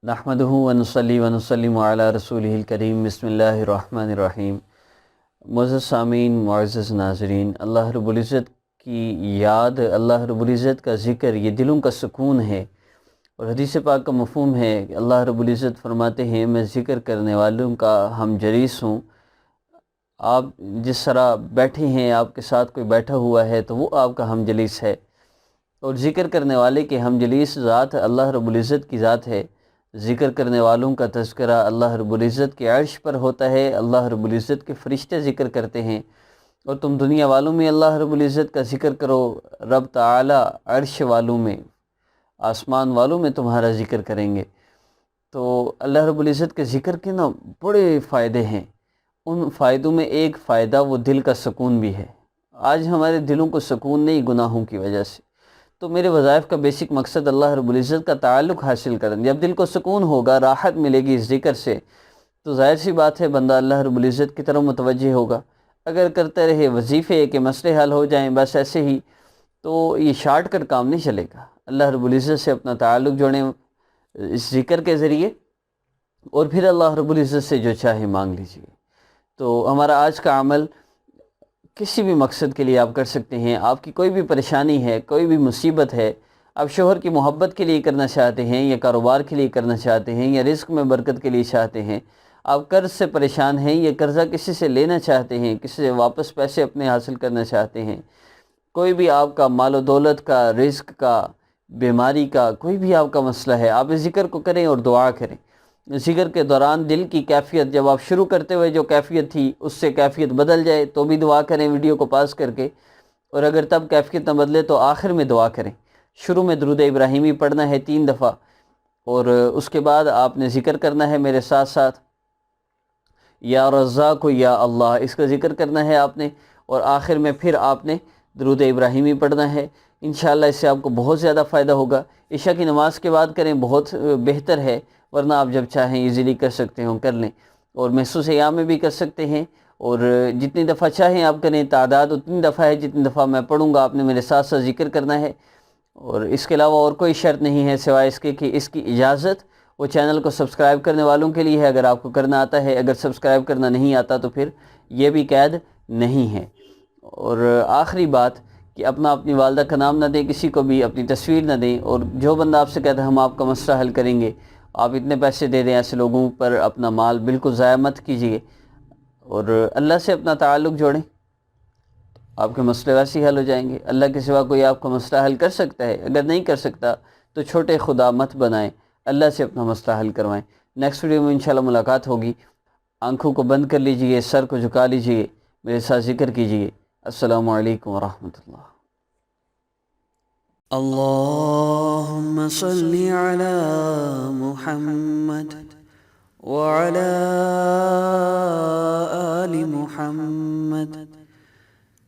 نحمدہ ونصلی ونسلم علی رسولہ الکریم بسم اللہ الرحمن الرحیم۔ معزز سامعین، معزز ناظرین، اللہ رب العزت کی یاد، اللہ رب العزت کا ذکر یہ دلوں کا سکون ہے، اور حدیث پاک کا مفہوم ہے کہ اللہ رب العزت فرماتے ہیں میں ذکر کرنے والوں کا ہم جلیس ہوں۔ آپ جس طرح بیٹھے ہیں، آپ کے ساتھ کوئی بیٹھا ہوا ہے تو وہ آپ کا ہم جلیس ہے، اور ذکر کرنے والے کے ہم جلیس ذات اللہ رب العزت کی ذات ہے۔ ذکر کرنے والوں کا تذکرہ اللہ رب العزت کے عرش پر ہوتا ہے، اللہ رب العزت کے فرشتے ذکر کرتے ہیں، اور تم دنیا والوں میں اللہ رب العزت کا ذکر کرو، رب تعالی عرش والوں میں، آسمان والوں میں تمہارا ذکر کریں گے۔ تو اللہ رب العزت کے ذکر کے نا بڑے فائدے ہیں، ان فائدوں میں ایک فائدہ وہ دل کا سکون بھی ہے۔ آج ہمارے دلوں کو سکون نہیں گناہوں کی وجہ سے، تو میرے وظائف کا بیسک مقصد اللہ رب العزت کا تعلق حاصل کرنا۔ جب دل کو سکون ہوگا، راحت ملے گی اس ذکر سے، تو ظاہر سی بات ہے بندہ اللہ رب العزت کی طرف متوجہ ہوگا۔ اگر کرتے رہے وظیفے کہ مسئلے حل ہو جائیں بس ایسے ہی، تو یہ شارٹ کٹ کام نہیں چلے گا۔ اللہ رب العزت سے اپنا تعلق جوڑیں اس ذکر کے ذریعے، اور پھر اللہ رب العزت سے جو چاہے مانگ لیجیے۔ تو ہمارا آج کا عمل کسی بھی مقصد کے لیے آپ کر سکتے ہیں۔ آپ کی کوئی بھی پریشانی ہے، کوئی بھی مصیبت ہے، آپ شوہر کی محبت کے لیے کرنا چاہتے ہیں، یا کاروبار کے لیے کرنا چاہتے ہیں، یا رزق میں برکت کے لیے چاہتے ہیں، آپ قرض سے پریشان ہیں، یا قرضہ کسی سے لینا چاہتے ہیں، کسی سے واپس پیسے اپنے حاصل کرنا چاہتے ہیں، کوئی بھی آپ کا مال و دولت کا، رزق کا، بیماری کا کوئی بھی آپ کا مسئلہ ہے، آپ اس ذکر کو کریں اور دعا کریں۔ ذکر کے دوران دل کی کیفیت، جب آپ شروع کرتے ہوئے جو کیفیت تھی اس سے کیفیت بدل جائے تو بھی دعا کریں ویڈیو کو پاس کر کے، اور اگر تب کیفیت نہ بدلے تو آخر میں دعا کریں۔ شروع میں درود ابراہیمی پڑھنا ہے 3 دفعہ، اور اس کے بعد آپ نے ذکر کرنا ہے میرے ساتھ ساتھ، یا رزاق یا اللہ، اس کا ذکر کرنا ہے آپ نے، اور آخر میں پھر آپ نے درود ابراہیمی پڑھنا ہے۔ انشاءاللہ اس سے آپ کو بہت زیادہ فائدہ ہوگا۔ عشاء کی نماز کے بعد کریں، بہت بہتر ہے، ورنہ آپ جب چاہیں ایزیلی کر سکتے ہوں کر لیں، اور محسوس ایام میں بھی کر سکتے ہیں، اور جتنی دفعہ چاہیں آپ کریں، تعداد اتنی دفعہ ہے جتنی دفعہ میں پڑھوں گا آپ نے میرے ساتھ ساتھ ذکر کرنا ہے، اور اس کے علاوہ اور کوئی شرط نہیں ہے سوائے اس کے کہ اس کی اجازت وہ چینل کو سبسکرائب کرنے والوں کے لیے ہے، اگر آپ کو کرنا آتا ہے، اگر سبسکرائب کرنا نہیں آتا تو پھر یہ بھی قید نہیں ہے۔ اور آخری بات کہ اپنی والدہ کا نام نہ دیں، کسی کو بھی اپنی تصویر نہ دیں، اور جو بندہ آپ سے کہتا ہے ہم آپ کا مسئلہ حل کریں گے، آپ اتنے پیسے دے دیں، ایسے لوگوں پر اپنا مال بالکل ضائع مت کیجیے، اور اللہ سے اپنا تعلق جوڑیں، آپ کے مسئلے ویسے ہی حل ہو جائیں گے۔ اللہ کے سوا کوئی آپ کا مسئلہ حل کر سکتا ہے؟ اگر نہیں کر سکتا تو چھوٹے خدا مت بنائیں، اللہ سے اپنا مسئلہ حل کروائیں۔ نیکسٹ ویڈیو میں انشاءاللہ ملاقات ہوگی۔ آنکھوں کو بند کر لیجئے، سر کو جھکا لیجئے، میرے ساتھ ذکر کیجئے۔ السلام علیکم ورحمۃ اللہ۔ اللهم صل على محمد وعلى آل محمد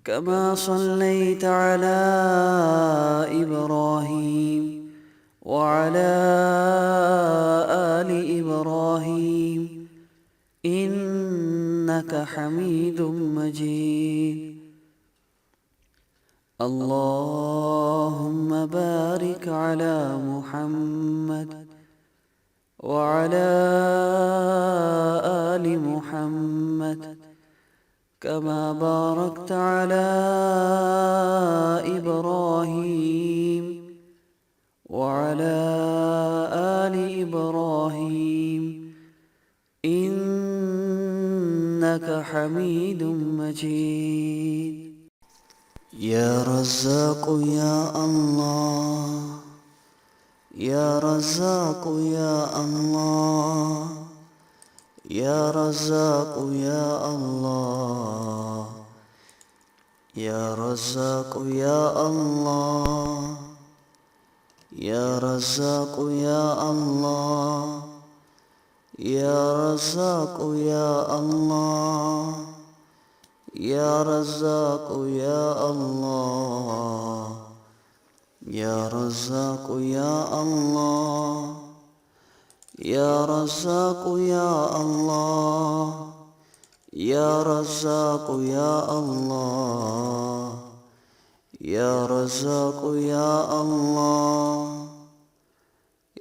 كما صليت على إبراهيم وعلى آل إبراهيم إنك حميد مجيد۔ اللهم بارك على محمد وعلى آل محمد كما باركت على إبراهيم وعلى آل إبراهيم إنك حميد مجيد۔ يا رزاق يا الله، يا رزاق يا الله، يا رزاق يا الله، يا رزاق يا الله، يا رزاق يا الله، يا رزاق يا الله، يا رزاق يا الله، يا رزاق يا الله، يا رزاق يا الله، يا رزاق يا الله، يا رزاق يا الله،